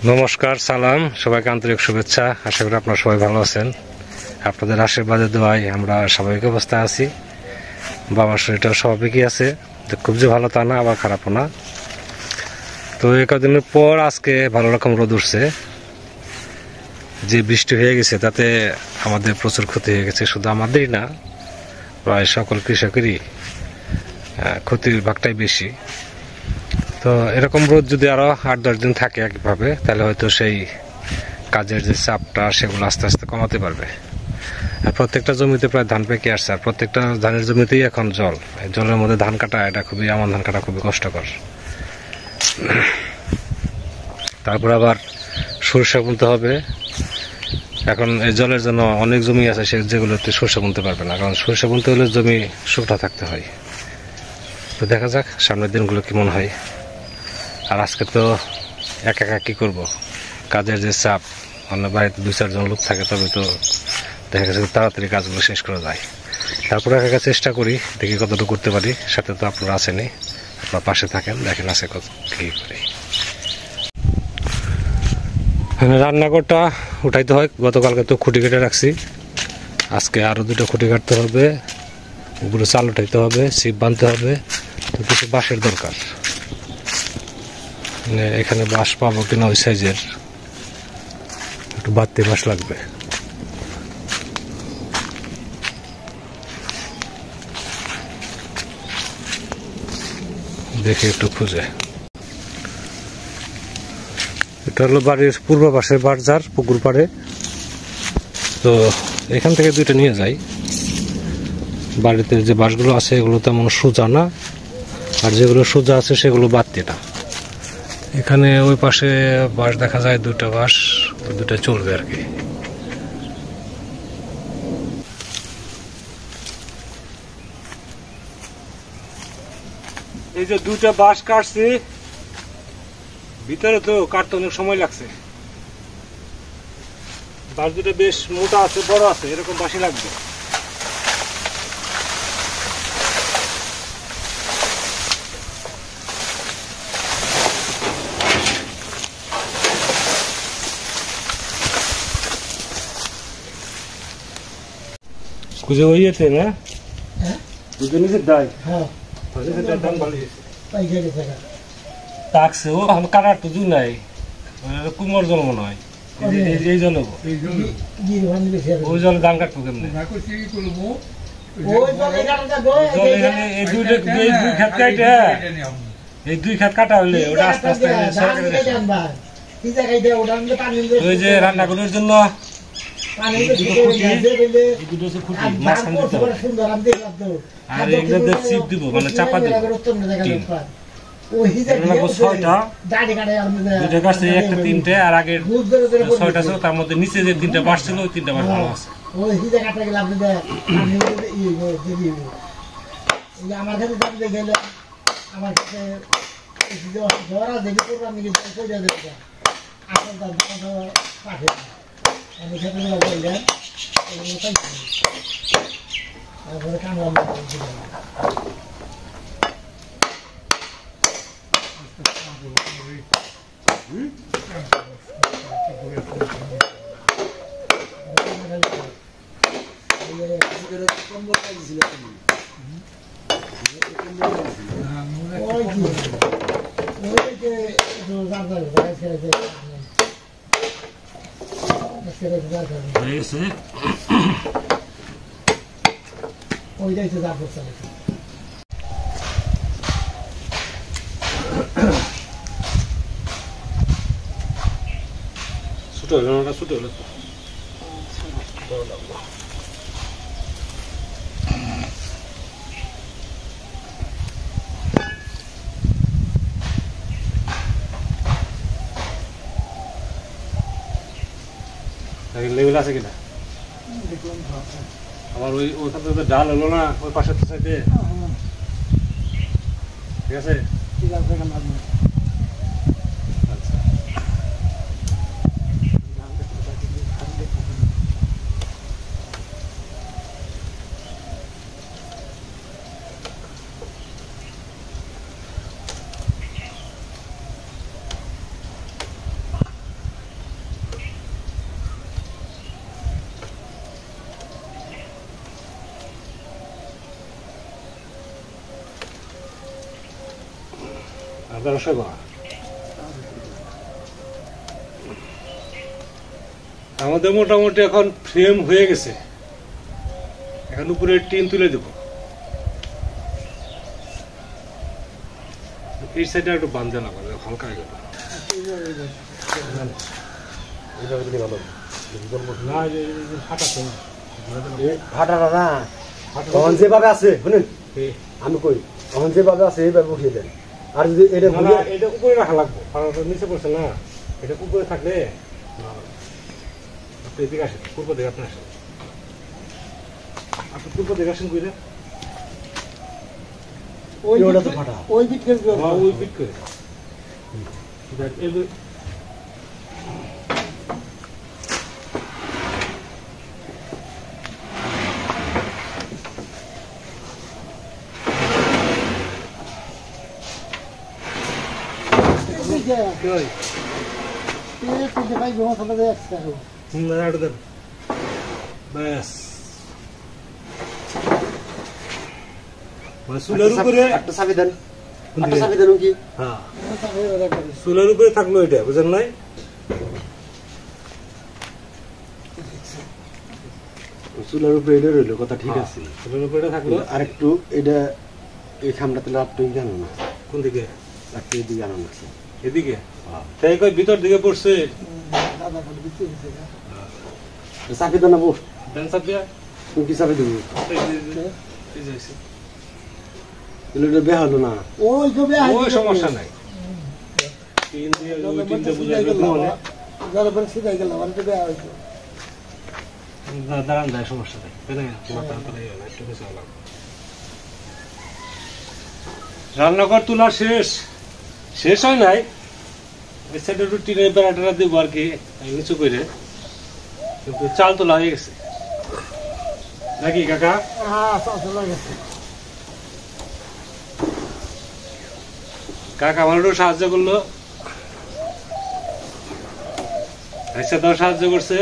নমস্কার, সালাম, সবাইকে আন্তরিক শুভেচ্ছা। আশা করি আপনারা সবাই ভালো আছেন। আপনাদের আশীর্বাদে দোয়ায় আমরা স্বাভাবিক অবস্থায় আছি। বাবার শরীরটাও স্বাভাবিকই আছে, খুব যে ভালো তা না, আবার খারাপও না। তো এই কদিনের পর আজকে ভালো রকম রোদ উঠছে। যে বৃষ্টি হয়ে গেছে তাতে আমাদের প্রচুর ক্ষতি হয়ে গেছে, শুধু আমাদেরই না, প্রায় সকল কৃষকেরই ক্ষতির ভাগটাই বেশি। তো এরকম রোদ যদি আরো 8-10 দিন থাকে একভাবে, তাহলে হয়তো সেই কাজের যে চাপটা সেগুলো আস্তে আস্তে কমাতে পারবে। আর প্রত্যেকটা জমিতে প্রায় ধান পেকে আসছে, আর প্রত্যেকটা ধানের জমিতেই এখন জল। জলের মধ্যে ধান কাটা, এটা খুবই, আমার ধান কাটা খুবই কষ্টকর। তারপর আবার সরষে বুনতে হবে। এখন এই জলের জন্য অনেক জমি আছে যেগুলোতে সরষে বুনতে পারবে না, কারণ সরষে বুনতে হলে জমি শুকনো থাকতে হয়। তো দেখা যাক সামনের দিনগুলো কেমন হয়। আর আজকে তো একা একা কি করবো, কাজের যে চাপ, অন্য বাড়িতে 2-4 জন লোক থাকে তবে তো দেখা গেছে তাড়াতাড়ি কাজগুলো শেষ করা যায়। তারপরে একা একা চেষ্টা করি, দেখি কতটুকু করতে পারি। সাথে তো আপনারা আছেনই, আপনার পাশে থাকেন, দেখেন আছে কত কি করি। রান্নাঘরটা উঠাইতে হয়, গতকালকে তো খুঁটি কেটে রাখছি, আজকে আরো 2টা খুঁটি কাটতে হবে, উপরে চাল উঠাইতে হবে, ছিপ বাঁধতে হবে। তো কিছু বাঁশের দরকার, এখানে বাঁশ পাবো কিনা ওই সাইজের, একটু বাড়তি বাঁশ লাগবে। দেখি একটু খুঁজে। এটা হলো বাড়ির পূর্ব পাশের বারজার, পুকুর পাড়ে। তো এখান থেকে 2টা নিয়ে যাই। বাড়িতে যে বাঁশগুলো আছে এগুলো তেমন সোজা না, আর যেগুলো সোজা আছে সেগুলো বাড়তি না। এখানে ওই পাশে বাঁশ দেখা যায়, 2টা বাঁশ, 2টা চলবে আর কি। এই যে 2টা বাঁশ কাটছি, ভিতরে তো কাটতে অনেক সময় লাগছে। বাঁশ 2টা বেশ মোটা আছে, বড় আছে, এরকম বাঁশই লাগবে। খুঁজে হইয়েছে না, বুঝে নিছে দাই। হ্যাঁ, দাম ভালো টাকছে। ও আমি কাটার তো জু নাই, কুমোর জল মনে হয়, এই জল ওই জলে ধান কাটবো কেমনে? এই 2 ক্ষেত কাটা হইলে ওটা আস্তে আস্তে ওই যে রান্নাগুলোর জন্য আর এগুলো চিপ দিব, মানে চাপা দিব। 6টা, 2টা কাটছে, একটা 3টে, আর আগের 6টা ছিল, তার মধ্যে নিচে যে 3টা বাঁশ ছিল ওই 3টা বাঁশ ভালো আছে। আমার কাছে গেলে আমার কাছে তারপরে কামড়া ওইটাই তো যা করছে। ছোট হলো না, ছোট হলো তো লেভেল আছে কিনা আমার ওইখান থেকে ডাল হলো না, ওই পাশের সাইডে। ঠিক আছে, আমাদের মোটামুটি এখন ফ্রেম হয়ে গেছে, এখন উপরে টিন তুলে দেব। এই সাইডে একটু বান্ধে না করে হালকা হয়ে গেল ফাটাটা না তখন যেভাবে আছে শুনেন, আমি কই তখন যেভাবে আছে এইভাবে বসিয়ে দেন। আর যদি এটা এটা উপরে রাখা লাগবো, নিচে পড়ছে না, এটা উপরে থাকলে আপনি এদিকে আসেন, পূর্ব দিকে আপনি আসেন, আপনি পূর্ব দিকে আসেন কইরে ওইটা তো ফাটা ওই পিট করে ওই পিট করে ব্যাস চুলের উপরে একটা চাবি দেন, একটা চাবি দেন কি? হ্যাঁ চুলের উপরে থাকলো এটা, বুঝেন নাই? চুলের উপরে এটা রইলো, কথা ঠিক আছে। চুলের উপরে থাকলো আর একটু এটা এই খামটা তাহলে আপনি জানো না কোন দিকে, একটু এদিকে আনো না এদিকে তাই কই ভিতর দিকে পড়ছে। চাবি দেন না বস, দেন চাপিয়া তুমি কি চাবি দেবো? এই যাইছে, এটা বের হলো না। ওই সমস্যা নাই, তিন দিয়ে ওই তিনটে বুঝাই গেল দাঁড়ান যায়, সমস্যা নেই। রান্নাঘর তোলা শেষ, শেষ হয় নাই, সেটা টিনের বেড়া টেরা দিব আর কি নিচু করে, কিন্তু চাল তোলা হয়ে গেছে নাকি কাকা? কাকা আমার একটু সাহায্য করলো, তাও সাহায্য করছে।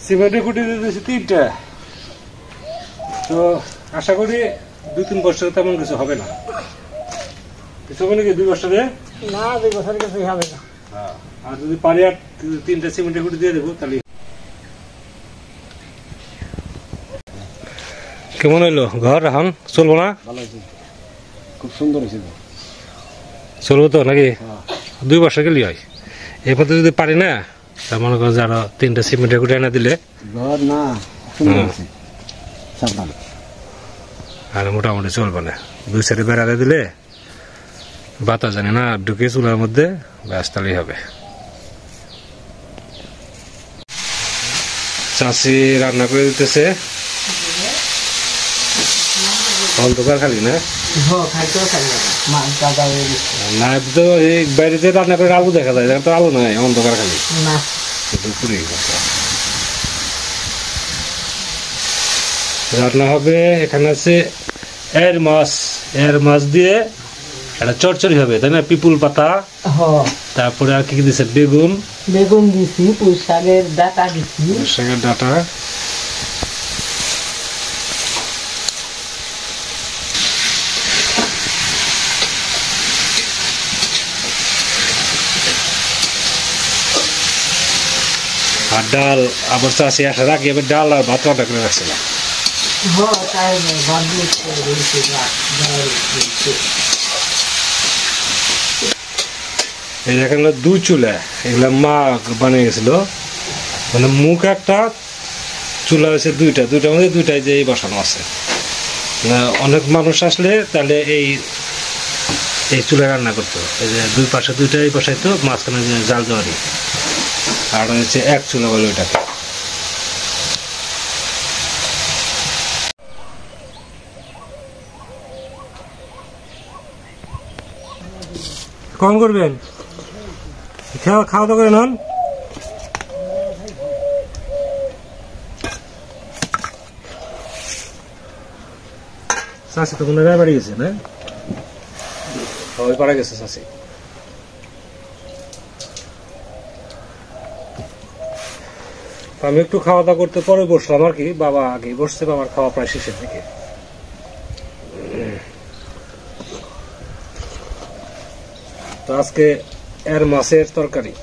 সিমেন্টের খুঁটি দিতেছি 3টা, তো আশা করি 2-3 বছর তেমন কিছু হবে না। কিছু হবে নাকি 2 বছরে? না 2 বছরের কিছু হবে না। আর যদি পারি আর 3টা সিমেন্টের খুঁটি দিয়ে দেবো তাহলে। কেমন হইলো ঘর? এখন চলবো না? ভালো হয়েছে, খুব সুন্দর হয়েছে। চলবো তো নাকি? 2 বছর গেলে হয়। এরপর যদি পারি না, তার মনে করো যে আরো 3টা সিমেন্টের খুঁটি এনে দিলে ঘর না সুন্দর হয়েছে, সাবধান। আর মোটামুটি চলবে না, 2 সাইডে বেড়ালে দিলে বাতাস জানে না ঢুকে চুলার মধ্যে, ব্যাস তাহলেই হবে। চাষি রান্না করে দিতেছে, অন্ধকার খালি না না, তো এই বাইরেতে রান্না করে আলু দেখা যায়, তো আলু নাই, অন্ধকার খালি রান্না হবে। এখানে আছে এর মাছ দিয়ে একটা চচ্চড়ি হবে, তাই না? পিপুল পাতা, তারপরে আর কি দিছে? বেগুন দিছি, পুঁই শাকের ডাটা দিছি, আর ডাল। আবার চাষি আসার আগে এবার ডাল আর ভাত রান্না করে রাখছিলাম। এই দেখেন 2 চুলা, এগুলা মা বানিয়ে গেছিল, মানে মুখ একটা, চুলা হয়েছে 2টার মধ্যে 2টাই যে বসানো আছে। অনেক মানুষ আসলে তাহলে এই চুলা রান্না করতো, এই যে 2 পাশে 2টাই বসাইতো, মাঝখানে যে জাল দেওয়ারি, আর হচ্ছে 1 চুলা বলে ওইটাকে। কম করবেন খাওয়া দাওয়া করে নন। চাষি তো মনে হয় বাড়ি গেছে না, ওই পাড়া গেছে চাষি। আমি একটু খাওয়া দাওয়া করতে পরে বসলাম আর কি, বাবা আগে বসছে, বাবার খাওয়া প্রায় শেষের দিকে। তো আজকে এর মাছের তরকারি।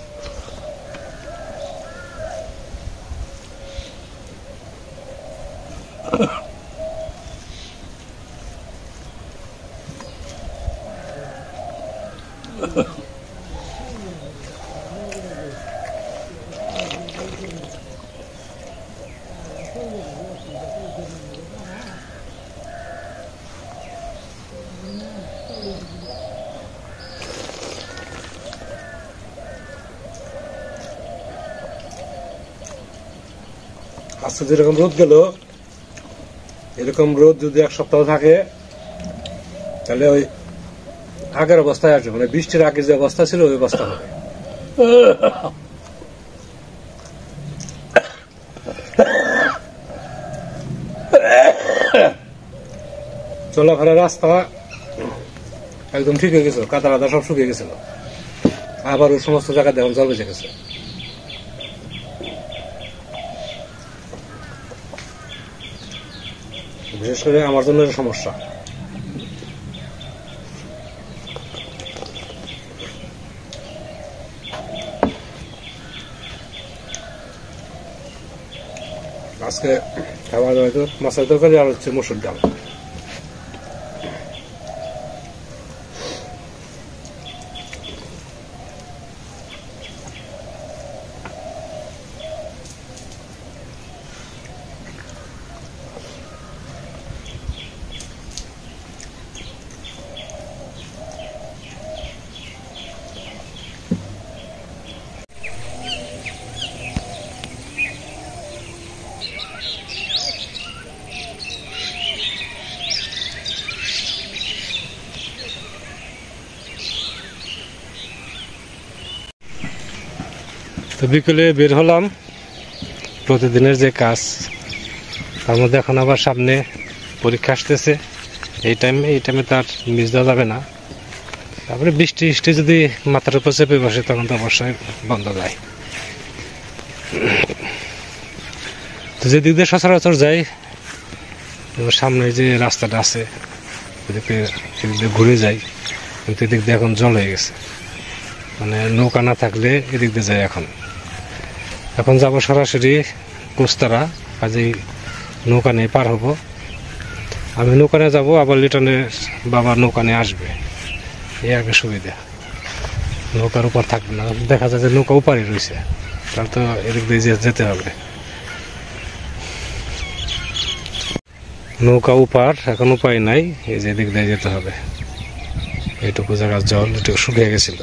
আজকে যেরকম রোদ গেল, এরকম রোদ যদি এক সপ্তাহ থাকে তাহলে ওই আগের অবস্থায় আসবে, মানে বৃষ্টির আগে যে অবস্থা ছিল ওই অবস্থা হবে। চলাফেরার রাস্তা একদম ঠিক হয়ে গেছিল, কাদা কাদা সব শুকিয়ে গেছিল, আবার ওই সমস্ত জায়গা দেখুন জল বেঁচে গেছে। বিশেষ করে আমার জন্য সমস্যা। আজকে খাবার হয়তো মাছের তরকারি আর হচ্ছে মসুর ডাল। তো বিকেলে বের হলাম প্রতিদিনের যে কাজ, তার মধ্যে এখন আবার সামনে পরীক্ষা আসতেছে। এই টাইমে তার মিস দেওয়া যাবে না। তারপরে বৃষ্টি যদি মাথার উপর চেপে বসে তখন তো অবশ্যই বন্ধ যায়। তো যেদিক দিয়ে সচরাচর যাই, সামনে যে রাস্তাটা আছে এদিক দিয়ে ঘুরে যাই, কিন্তু এদিক দিয়ে এখন জল হয়ে গেছে, মানে নৌকা না থাকলে এদিক দিয়ে যায়। এখন যাবো সরাসরি কোস্তারা, কাজেই নৌকা নিয়ে পার হবো। আমি নৌকা নিয়ে যাবো, আবার লিটনের বাবা নৌকা নিয়ে আসবে, এই আগে সুবিধা। নৌকার উপর থাকবে না, দেখা যায় যে নৌকা উপারে রয়েছে, তাহলে তো এদিক দিয়ে যেতে হবে। নৌকা উপার, এখন উপায় নাই, এই যে এদিক দিয়ে যেতে হবে। এইটুকু জায়গার জল একটু শুকিয়ে গেছিল,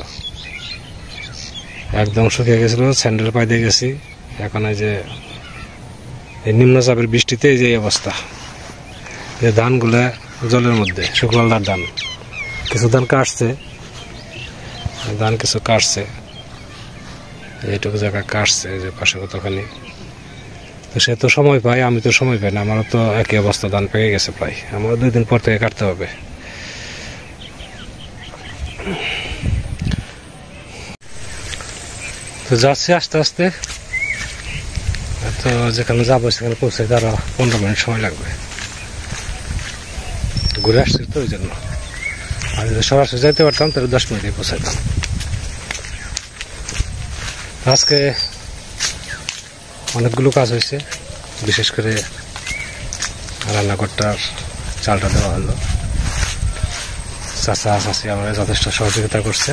একদম শুকিয়ে গেছিল, স্যান্ডেল পায়ে দিয়ে গেছি। এখন এই যে এই নিম্নচাপের বৃষ্টিতে এই যে অবস্থা, যে ধানগুলা জলের মধ্যে, শুকলালদার ধান, কিছু ধান কাটছে, কিছু কাটছে, এইটুকু জায়গা কাটছে যে পাশে কতখানি। তো সে তো সময় পায়, আমি তো সময় পাই না, আমারও তো একই অবস্থা, ধান পেয়ে গেছে প্রায়, আমারও 2 দিন পর থেকে কাটতে হবে। তো যাচ্ছি আস্তে আস্তে, তো যেখানে যাবো সেখানে পৌঁছাইতে আরো 15 মিনিট সময় লাগবে। ঘুরে আসছি তো ওই জন্য, আর যদি সরাসরি যাইতে পারতাম তাহলে 10 মিনিটে পৌঁছাইতাম। আজকে অনেকগুলো কাজ হয়েছে, বিশেষ করে রান্নাঘরটার চালটা দেওয়া হলো। চাচা চাচি আমরা যথেষ্ট সহযোগিতা করছে,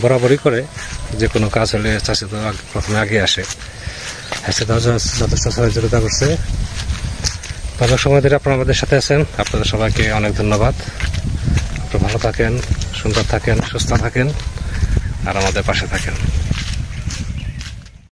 বরাবরই করে। যে কোনো কাজ হলে চাষি তো প্রথমে আগে আসে, এসে তো যথেষ্ট সহযোগিতা করছে। ভালো সময় ধরে আপনারা আমাদের সাথে আছেন, আপনাদের সবাইকে অনেক ধন্যবাদ। আপনারা ভালো থাকেন, সুন্দর থাকেন, সুস্থ থাকেন, আর আমাদের পাশে থাকেন।